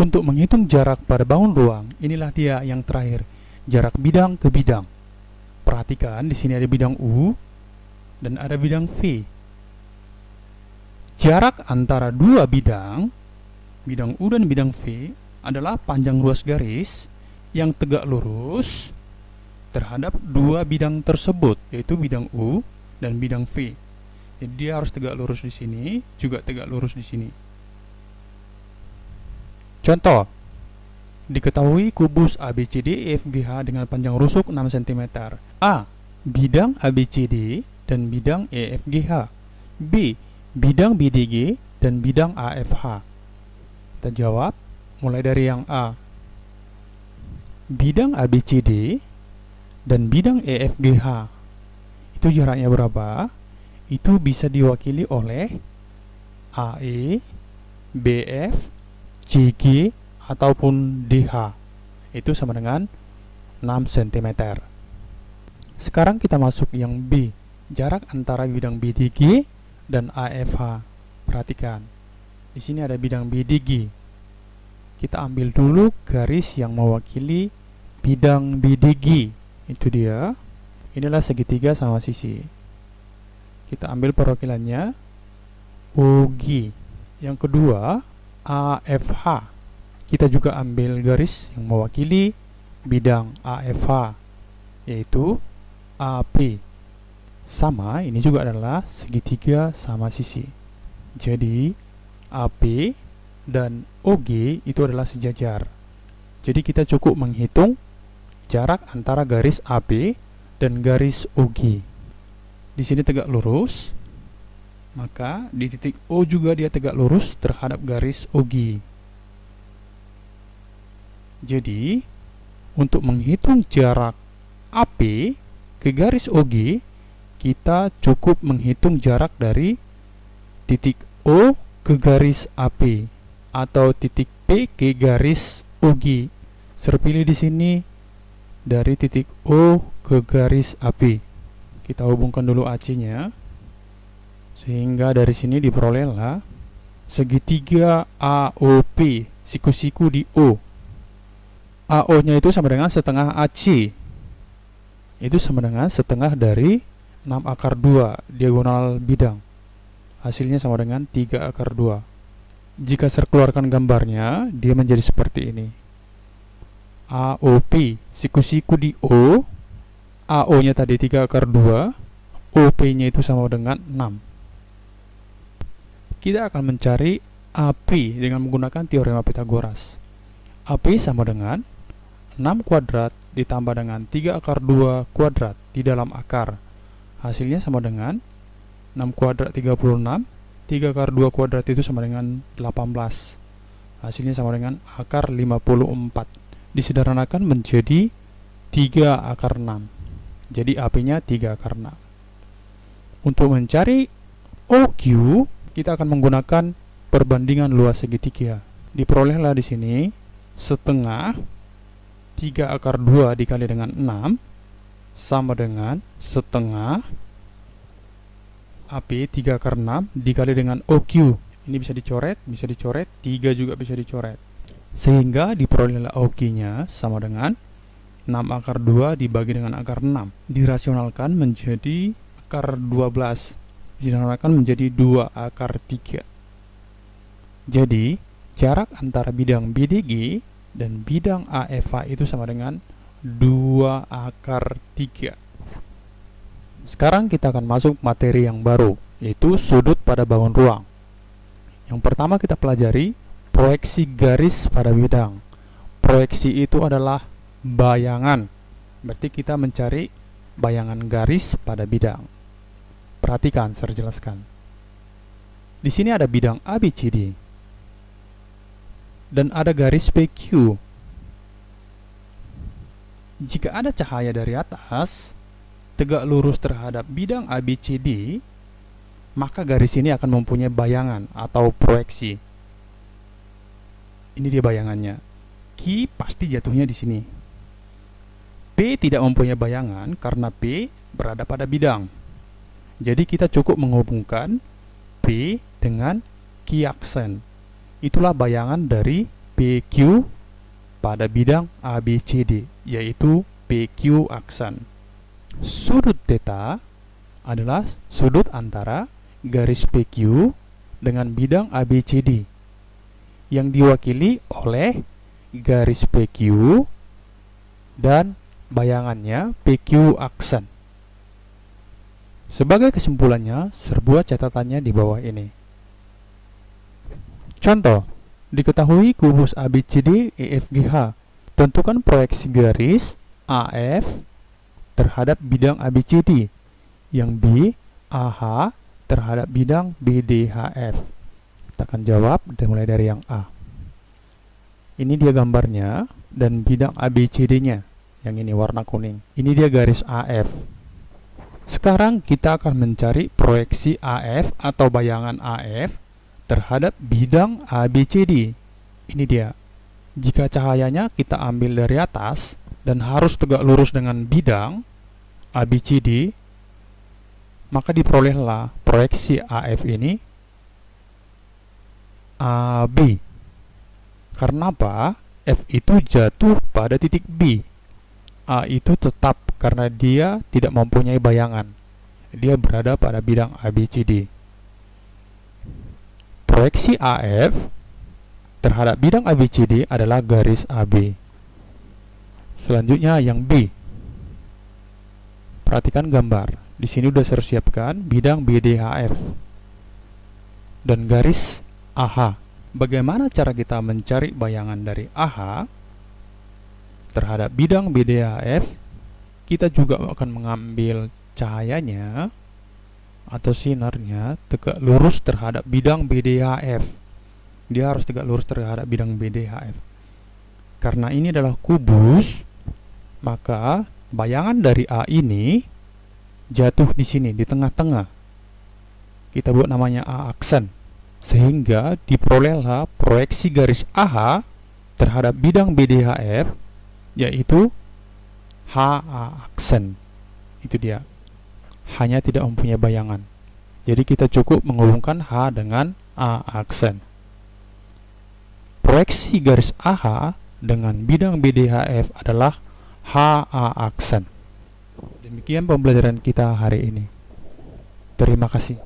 Untuk menghitung jarak pada bangun ruang, inilah dia yang terakhir, jarak bidang ke bidang. Perhatikan di sini ada bidang U dan ada bidang V. Jarak antara dua bidang U dan bidang V, adalah panjang ruas garis yang tegak lurus terhadap dua bidang tersebut, yaitu bidang U dan bidang V. Jadi dia harus tegak lurus di sini, juga tegak lurus di sini. Contoh, diketahui kubus ABCD EFGH dengan panjang rusuk 6 cm. A. Bidang ABCD dan bidang EFGH. B. Bidang BDG dan bidang AFH. Kita jawab mulai dari yang A. Bidang ABCD dan bidang EFGH itu jaraknya berapa? Itu bisa diwakili oleh AE, BF, CG ataupun DH. Itu sama dengan 6 cm. Sekarang kita masuk yang B, jarak antara bidang BDG dan AFH. Perhatikan, di sini ada bidang BDG. Kita ambil dulu garis yang mewakili bidang BDG. Itu dia. Inilah segitiga sama sisi. Kita ambil perwakilannya OG. Yang kedua, AFH. Kita juga ambil garis yang mewakili bidang AFH, yaitu AP. Sama, ini juga adalah segitiga sama sisi. Jadi AP dan OG itu adalah sejajar. Jadi kita cukup menghitung jarak antara garis AP dan garis OG. Di sini tegak lurus, maka di titik O juga dia tegak lurus terhadap garis OG. Jadi untuk menghitung jarak AP ke garis OG, kita cukup menghitung jarak dari titik O ke garis AP atau titik P ke garis OG. Terpilih di sini dari titik O ke garis AP. Kita hubungkan dulu AC-nya, sehingga dari sini diperolehlah segitiga AOP, siku-siku di O. AO-nya itu sama dengan setengah AC. Itu sama dengan setengah dari 6 akar 2 diagonal bidang. Hasilnya sama dengan 3 akar 2. Jika saya keluarkan gambarnya, dia menjadi seperti ini. AOP, siku-siku di O. AO-nya tadi 3 akar 2. OP-nya itu sama dengan 6. Kita akan mencari AP dengan menggunakan teorema Pythagoras. AP sama dengan 6 kuadrat ditambah dengan 3 akar 2 kuadrat di dalam akar. Hasilnya sama dengan 6 kuadrat 36, 3 akar 2 kuadrat itu sama dengan 18. Hasilnya sama dengan akar 54. Disederhanakan menjadi 3 akar 6. Jadi AP-nya 3 akar 6. Untuk mencari OQ, kita akan menggunakan perbandingan luas segitiga. Diperolehlah di sini setengah 3 akar 2 dikali dengan 6 sama dengan setengah AP 3 akar 6 dikali dengan OQ. Ini bisa dicoret, 3 juga bisa dicoret. Sehingga diperolehlah OQ-nya sama dengan 6 akar 2 dibagi dengan akar 6. Dirasionalkan menjadi akar 12. Dirasionalkan menjadi 2 akar 3. Jadi, jarak antara bidang BDG dan bidang AFH itu sama dengan 2 akar 3. Sekarang kita akan masuk materi yang baru, yaitu sudut pada bangun ruang. Yang pertama kita pelajari proyeksi garis pada bidang. Proyeksi itu adalah bayangan. Berarti kita mencari bayangan garis pada bidang. Perhatikan, saya jelaskan. Di sini ada bidang ABCD dan ada garis PQ. Jika ada cahaya dari atas tegak lurus terhadap bidang ABCD, maka garis ini akan mempunyai bayangan atau proyeksi. Ini dia bayangannya. Q pasti jatuhnya di sini. P tidak mempunyai bayangan karena P berada pada bidang. Jadi kita cukup menghubungkan P dengan Q aksen. Itulah bayangan dari P. PQ pada bidang ABCD, yaitu PQ aksen. Sudut theta adalah sudut antara garis PQ dengan bidang ABCD yang diwakili oleh garis PQ dan bayangannya PQ aksen. Sebagai kesimpulannya, sebuah catatannya di bawah ini. Contoh, diketahui kubus ABCD EFGH. Tentukan proyeksi garis AF terhadap bidang ABCD, yang B AH terhadap bidang BDHF. Kita akan jawab mulai dari yang A. Ini dia gambarnya dan bidang ABCD-nya. Yang ini warna kuning. Ini dia garis AF. Sekarang kita akan mencari proyeksi AF atau bayangan AF terhadap bidang ABCD. Ini dia. Jika cahayanya kita ambil dari atas dan harus tegak lurus dengan bidang ABCD, maka diperolehlah proyeksi AF ini AB. Karena apa? F itu jatuh pada titik B. A itu tetap karena dia tidak mempunyai bayangan. Dia berada pada bidang ABCD. Proyeksi AF terhadap bidang ABCD adalah garis AB. Selanjutnya yang B. Perhatikan gambar. Di sini sudah saya siapkan bidang BDHF dan garis AH. Bagaimana cara kita mencari bayangan dari AH terhadap bidang BDHF? Kita juga akan mengambil cahayanya atau sinarnya tegak lurus terhadap bidang BDHF. Dia harus tegak lurus terhadap bidang BDHF. Karena ini adalah kubus, maka bayangan dari A ini jatuh di sini, di tengah-tengah. Kita buat namanya A aksen. Sehingga diperolehlah proyeksi garis AH terhadap bidang BDHF, yaitu HA aksen. Itu dia. Hanya tidak mempunyai bayangan. Jadi kita cukup menghubungkan H dengan A aksen. Proyeksi garis AH dengan bidang BDHF adalah HA aksen. Demikian pembelajaran kita hari ini. Terima kasih.